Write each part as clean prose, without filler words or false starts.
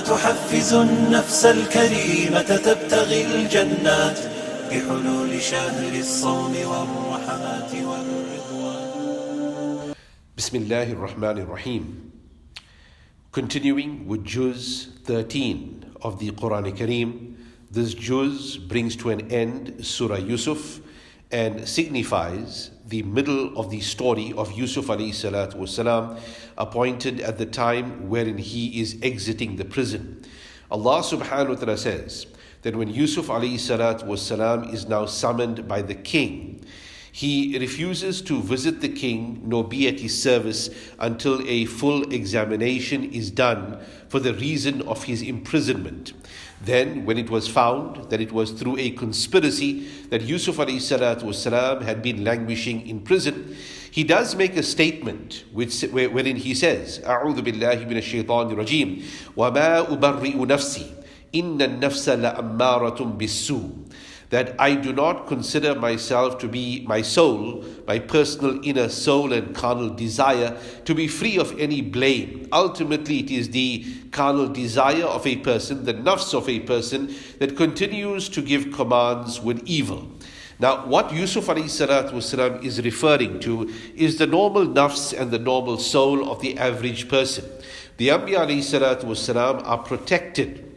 تحفز النفس الكريمة تبتغي الجنات بحلول شهر الصوم والرحمات والرضوان. Bismillahir Rahmanir Rahim. Continuing with Juz 13 of the Quran Kareem, this Juz brings to an end Surah Yusuf and signifies the middle of the story of Yusuf alayhi salatu wasalam, appointed at the time wherein he is exiting the prison. Allah subhanahu wa ta'ala says that when Yusuf alayhi salatu wasalam is now summoned by the king, he refuses to visit the king nor be at his service until a full examination is done for the reason of his imprisonment. Then, when it was found that it was through a conspiracy that Yusuf alayhi salatu wasalam had been languishing in prison, he does make a statement wherein he says, "A'udhu billahi minash shaitanir rajim, wa ma ubarri'u nafsi, inna an-nafsa la'ammaratun bis-su." That I do not consider myself to be my soul, my personal inner soul and carnal desire, to be free of any blame. Ultimately, it is the carnal desire of a person, the nafs of a person, that continues to give commands with evil. Now, what Yusuf alayhi salatu wasalam is referring to is the normal nafs and the normal soul of the average person. The Anbiya alayhi salatu wasalam are protected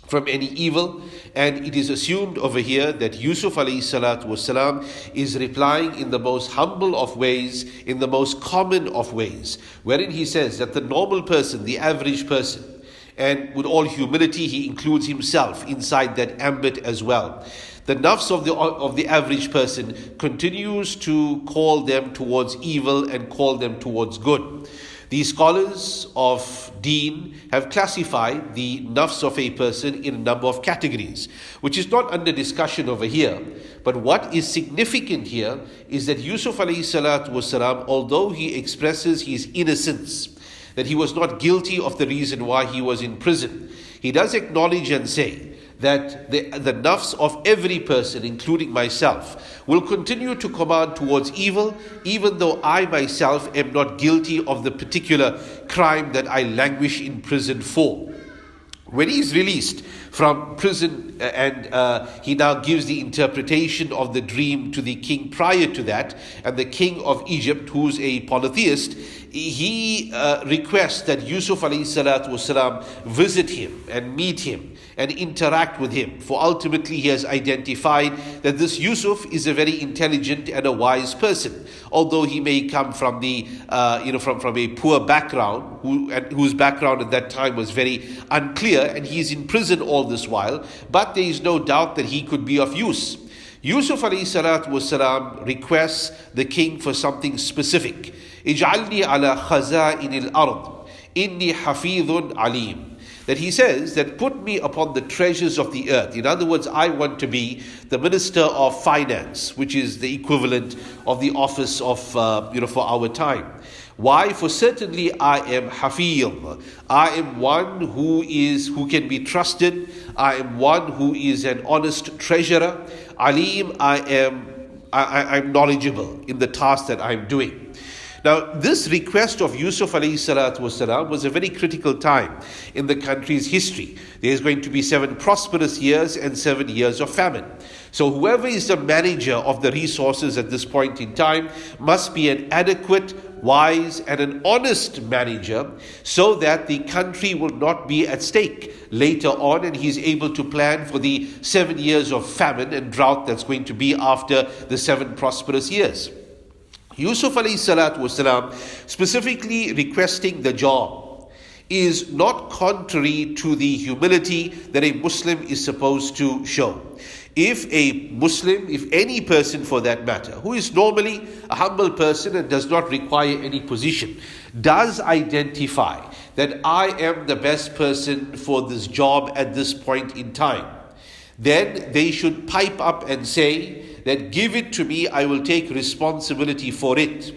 from any evil, and it is assumed over here that Yusuf alayhi salatu wasalam is replying in the most humble of ways, in the most common of ways, wherein he says that the normal person, the average person, and with all humility he includes himself inside that ambit as well, the nafs of the average person continues to call them towards evil and call them towards good. The scholars of Deen have classified the nafs of a person in a number of categories, which is not under discussion over here. But what is significant here is that Yusuf alayhi salatu wasalam, although he expresses his innocence, that he was not guilty of the reason why he was in prison, he does acknowledge and say that the nafs of every person, including myself, will continue to command towards evil, even though I myself am not guilty of the particular crime that I languish in prison for. When he is released from prison and he now gives the interpretation of the dream to the king prior to that, and the king of Egypt, who's a polytheist, he requests that Yusuf alayhi salatu wasalam visit him and meet him and interact with him, for ultimately he has identified that this Yusuf is a very intelligent and a wise person, although he may come from the from a poor background, whose background at that time was very unclear, and he is in prison all this while, but there is no doubt that he could be of use. Yusuf alayhi salatu wasalam requests the king for something specific. Ij'alni ala khaza'inil ard, inni hafeethun Aleem. That he says that put me upon the treasures of the earth. In other words, I want to be the Minister of Finance, which is the equivalent of the office of for our time. Why? For certainly I am Hafeeth. I am one who can be trusted. I am one who is an honest treasurer. Aleem, I'm knowledgeable in the task that I'm doing. Now, this request of Yusuf alayhi salatu wasalam was a very critical time in the country's history. There is going to be 7 prosperous years and 7 years of famine. So whoever is the manager of the resources at this point in time must be an adequate, wise and an honest manager, so that the country will not be at stake later on, and he's able to plan for the 7 years of famine and drought that's going to be after the 7 prosperous years. Yusuf alayhi salatu wasalam specifically requesting the job is not contrary to the humility that a Muslim is supposed to show. If a Muslim, if any person for that matter, who is normally a humble person and does not require any position, does identify that I am the best person for this job at this point in time, then they should pipe up and say that give it to me, I will take responsibility for it.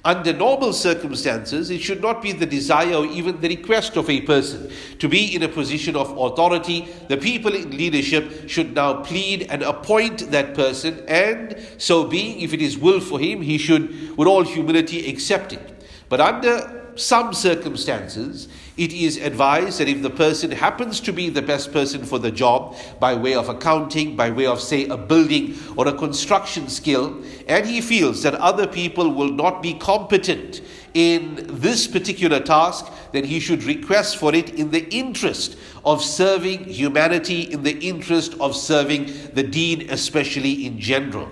Under normal circumstances, it should not be the desire or even the request of a person to be in a position of authority. The people in leadership should now plead and appoint that person, and so being, if it is will for him, he should, with all humility, accept it. But under some circumstances, it is advised that if the person happens to be the best person for the job, by way of accounting, by way of, say, a building or a construction skill, and he feels that other people will not be competent in this particular task, then he should request for it in the interest of serving humanity, in the interest of serving the deen, especially in general.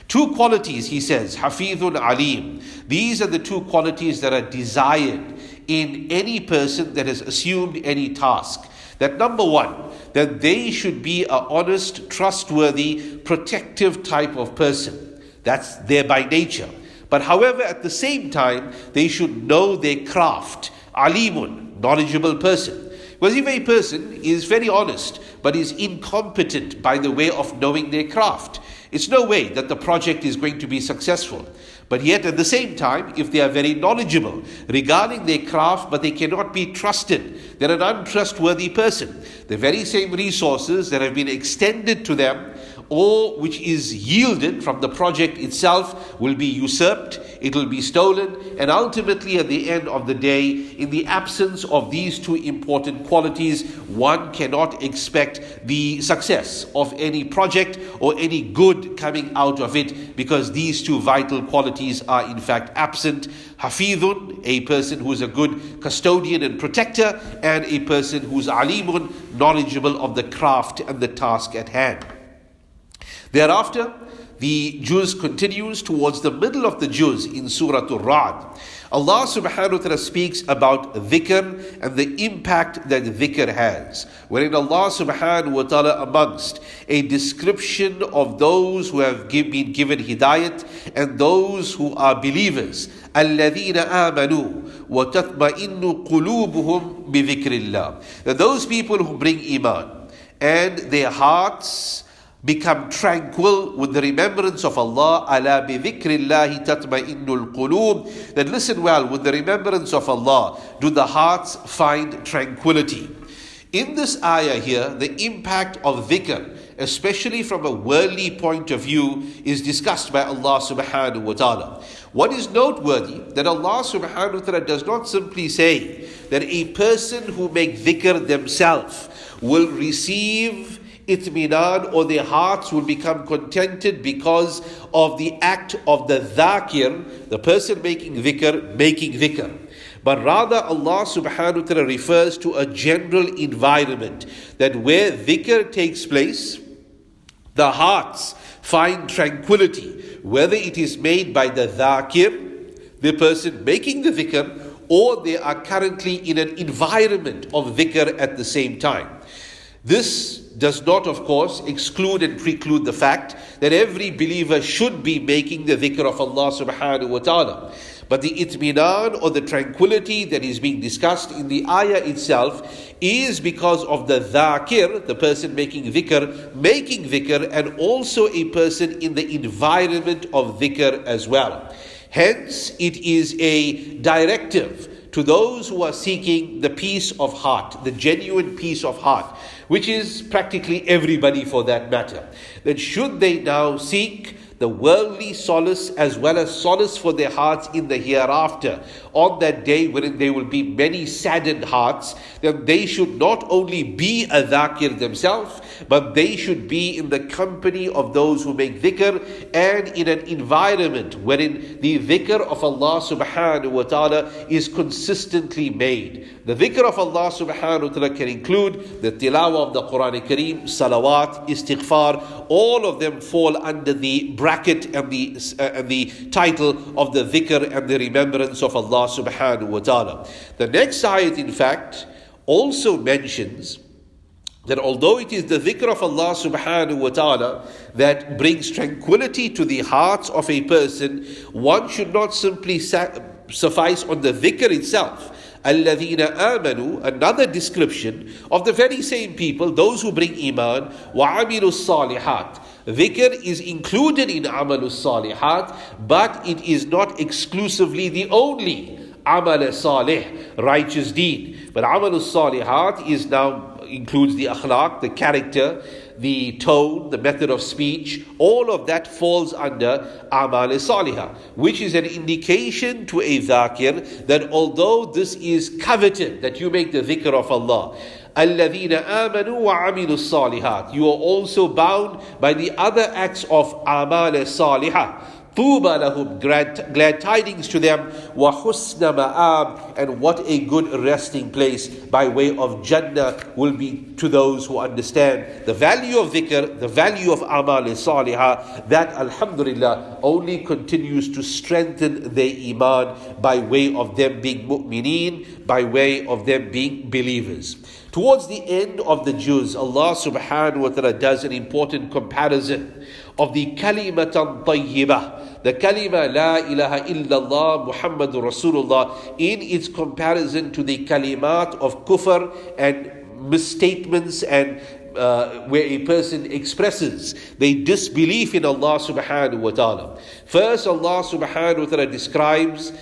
Two qualities, he says, Hafeethun Aleem. These are the two qualities that are desired in any person that has assumed any task. That number one, that they should be an honest, trustworthy, protective type of person. That's there by nature. But however, at the same time, they should know their craft. Aleemun, knowledgeable person. Because if a person is very honest, but is incompetent by the way of knowing their craft, it's no way that the project is going to be successful. But yet at the same time, if they are very knowledgeable regarding their craft, but they cannot be trusted, they're an untrustworthy person. The very same resources that have been extended to them, or which is yielded from the project itself, will be usurped, it will be stolen, and ultimately at the end of the day, in the absence of these two important qualities, one cannot expect the success of any project or any good coming out of it, because these two vital qualities are in fact absent. Hafeethun, a person who is a good custodian and protector, and a person who is Aleemun, knowledgeable of the craft and the task at hand. Thereafter, the juz continues towards the middle of the juz in Surah Al-Ra'd. Allah subhanahu wa ta'ala speaks about dhikr and the impact that dhikr has. Wherein Allah subhanahu wa ta'ala, amongst a description of those who have been given hidayat and those who are believers, الَّذِينَ آمَنُوا وَتَطْمَئِنُّ قُلُوبُهُمْ بِذِكْرِ اللَّهِ. That those people who bring iman and their hearts become tranquil with the remembrance of Allah. Ala bi dhikrillahi tatma'innul qulub. That listen well, with the remembrance of Allah do the hearts find tranquility. In this ayah here, the impact of dhikr, especially from a worldly point of view, is discussed by Allah subhanahu wa ta'ala. What is noteworthy, that Allah subhanahu wa ta'ala does not simply say that a person who make dhikr themselves will receive itminan, or their hearts will become contented because of the act of the dhakir, the person making dhikr. But rather Allah subhanahu wa ta'ala refers to a general environment, that where dhikr takes place, the hearts find tranquility, whether it is made by the dhakir, the person making the dhikr, or they are currently in an environment of dhikr at the same time. This does not, of course, exclude and preclude the fact that every believer should be making the dhikr of Allah subhanahu wa ta'ala. But the itminan, or the tranquility that is being discussed in the ayah itself, is because of the dhakir, the person making dhikr, and also a person in the environment of dhikr as well. Hence, it is a directive to those who are seeking the peace of heart, the genuine peace of heart, which is practically everybody for that matter, that should they now seek the worldly solace as well as solace for their hearts in the hereafter, on that day wherein there will be many saddened hearts, then they should not only be a dhakir themselves, but they should be in the company of those who make dhikr, and in an environment wherein the dhikr of Allah subhanahu wa ta'ala is consistently made. The dhikr of Allah subhanahu wa ta'ala can include the tilawah of the Quran Kareem, salawat, istighfar. All of them fall under the bracket and the title of the dhikr and the remembrance of Allah subhanahu wa ta'ala. The next ayat, in fact, also mentions that although it is the dhikr of Allah subhanahu wa ta'ala that brings tranquility to the hearts of a person, one should not simply suffice on the dhikr itself. الَّذِينَ آمَنُوا, another description of the very same people, those who bring iman, وَعَمِلُوا الصَّالِحَاتِ. Dhikr is included in amalus salihat, but it is not exclusively the only amal salih, righteous deed. But amal salihat is now includes the akhlaq, the character, the tone, the method of speech. All of that falls under amal salihah, which is an indication to a dhakir that although this is coveted, that you make the dhikr of Allah, الَّذِينَ آمَنُوا وَعَمِلُوا الصَّالِحَاتِ, you are also bound by the other acts of amal salihah. طُوبَى لَهُمْ, glad tidings to them, وَحُسْنَ مَآبٍ, and what a good resting place by way of Jannah will be to those who understand the value of dhikr, the value of amal salihah. That alhamdulillah only continues to strengthen their iman by way of them being mu'mineen, by way of them being believers. Towards the end of the juz, Allah subhanahu wa ta'ala does an important comparison of the Kalima Tayyiba, the kalima la ilaha illallah Muhammadur Rasulullah, in its comparison to the kalimat of kufr and misstatements and where a person expresses their disbelief in Allah subhanahu wa ta'ala. First, Allah subhanahu wa ta'ala describes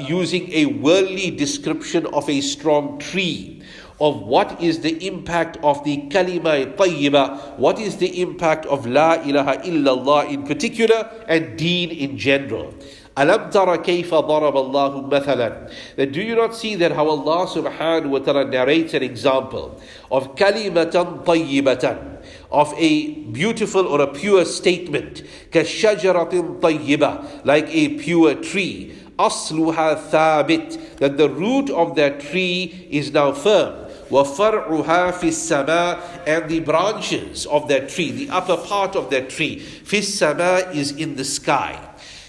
using a worldly description of a strong tree, of what is the impact of the Kalima Tayyiba, what is the impact of La ilaha illallah in particular and Deen in general. Alam tara kayfa daraba Allahu mathalan. Then do you not see that how Allah subhanahu wa ta'ala narrates an example of kalimatan tayyibatan, of a beautiful or a pure statement, kashajaratin tayyiba, like a pure tree, asluha thabit, that the root of that tree is now firm. وَفَرْعُهَا فِي السَّمَاءِ, and the branches of that tree, the upper part of that tree, فِي السَّمَاءِ, is in the sky.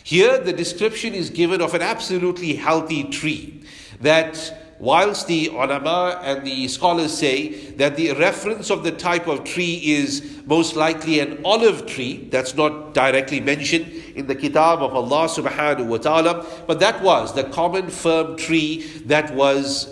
Here the description is given of an absolutely healthy tree, that whilst the ulama and the scholars say that the reference of the type of tree is most likely an olive tree, that's not directly mentioned in the kitab of Allah subhanahu wa ta'ala, but that was the common firm tree that was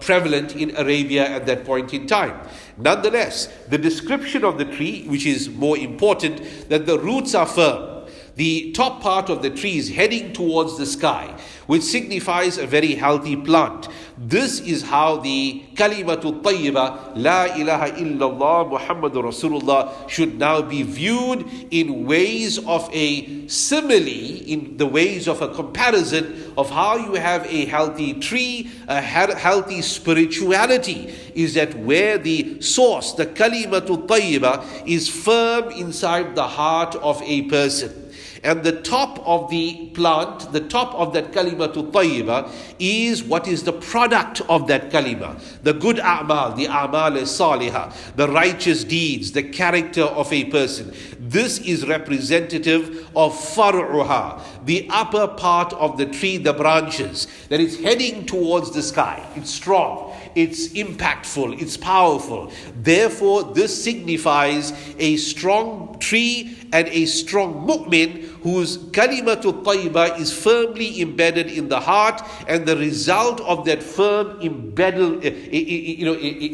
prevalent in Arabia at that point in time. Nonetheless, the description of the tree, which is more important, that the roots are firm, the top part of the tree is heading towards the sky, which signifies a very healthy plant. This is how the Kalimatul Tayyiba, La ilaha illallah Muhammadur Rasulullah, should now be viewed in ways of a simile, in the ways of a comparison of how you have a healthy tree, a healthy spirituality, is that where the source, the Kalimatul Tayyiba, is firm inside the heart of a person. And the top of the plant, the top of that Kalimatul Tayyiba, is what is the product of that kalima. The good a'mal, the a'mal salihah, the righteous deeds, the character of a person. This is representative of far'uha, the upper part of the tree, the branches, that is heading towards the sky. It's strong, it's impactful, it's powerful. Therefore, this signifies a strong tree and a strong mu'min whose Kalimatul Tayyiba is firmly embedded in the heart, and the result of that firm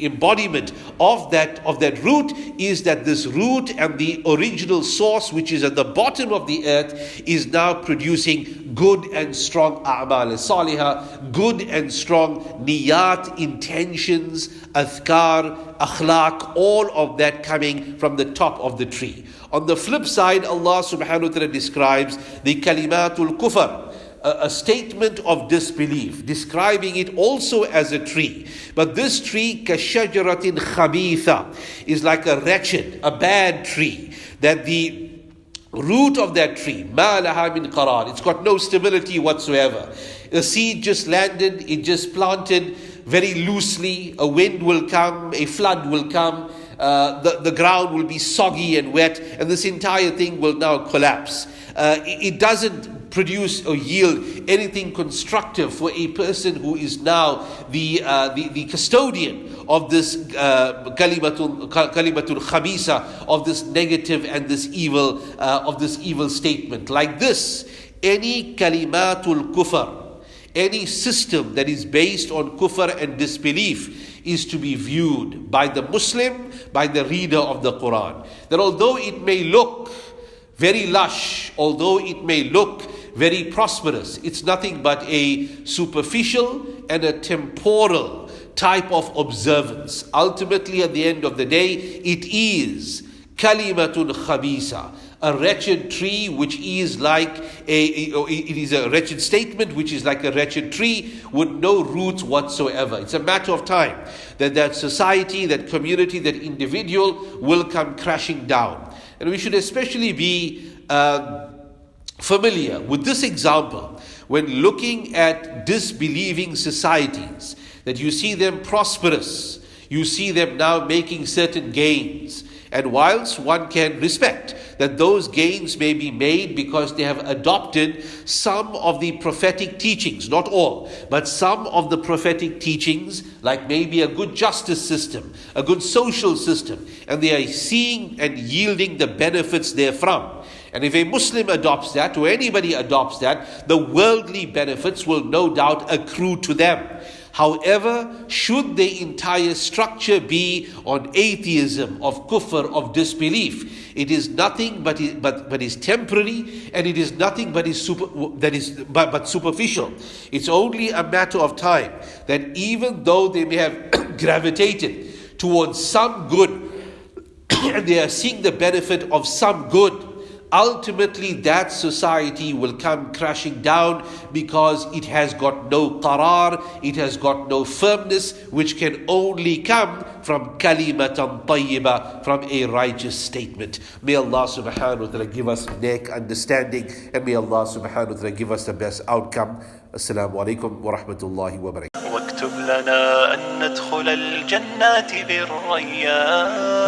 embodiment of that root is that this root and the original source, which is at the bottom of the earth, is now producing good and strong a'mal salihah, good and strong niyat, intentions, adhkar, akhlaq, all of that coming from the top of the tree. On the flip side, Allah subhanahu wa ta'ala describes the kalimatul kufr, a statement of disbelief, describing it also as a tree. But this tree, kashajaratin khabitha, is like a wretched, a bad tree, that the root of that tree, ma laha min qarar, it's got no stability whatsoever. The seed just landed, it just planted very loosely, a wind will come, a flood will come, the ground will be soggy and wet, and this entire thing will now collapse. It doesn't produce or yield anything constructive for a person who is now the custodian of this kalimatul khabisa, of this negative and this evil statement. Like this, any kalimatul kufr, any system that is based on kufr and disbelief, is to be viewed by the Muslim, by the reader of the Quran. That although it may look very lush, although it may look very prosperous. It's nothing but a superficial and a temporal type of observance. Ultimately, at the end of the day, it is kalimatun khabisa, a wretched tree which is like it is a wretched statement which is like a wretched tree with no roots whatsoever. It's a matter of time that society, that community, that individual will come crashing down. And we should especially be familiar with this example when looking at disbelieving societies, that you see them prosperous, you see them now making certain gains. And whilst one can respect that those gains may be made because they have adopted some of the prophetic teachings, not all, but some of the prophetic teachings, like maybe a good justice system, a good social system, and they are seeing and yielding the benefits therefrom. And if a Muslim adopts that, or anybody adopts that, the worldly benefits will no doubt accrue to them. However, should the entire structure be on atheism, of kufr, of disbelief, it is nothing but is temporary, and it is nothing but but superficial. It's only a matter of time that even though they may have gravitated towards some good, and they are seeing the benefit of some good, ultimately that society will come crashing down because it has got no qarar, it has got no firmness, which can only come from Kalima Tayyiba, from a righteous statement. May Allah subhanahu wa ta'ala give us neck understanding, and may Allah subhanahu wa ta'ala give us the best outcome. Assalamu alaikum wa rahmatullahi wa barakatuh. واكتب لنا أن ندخل الجنات بالريان.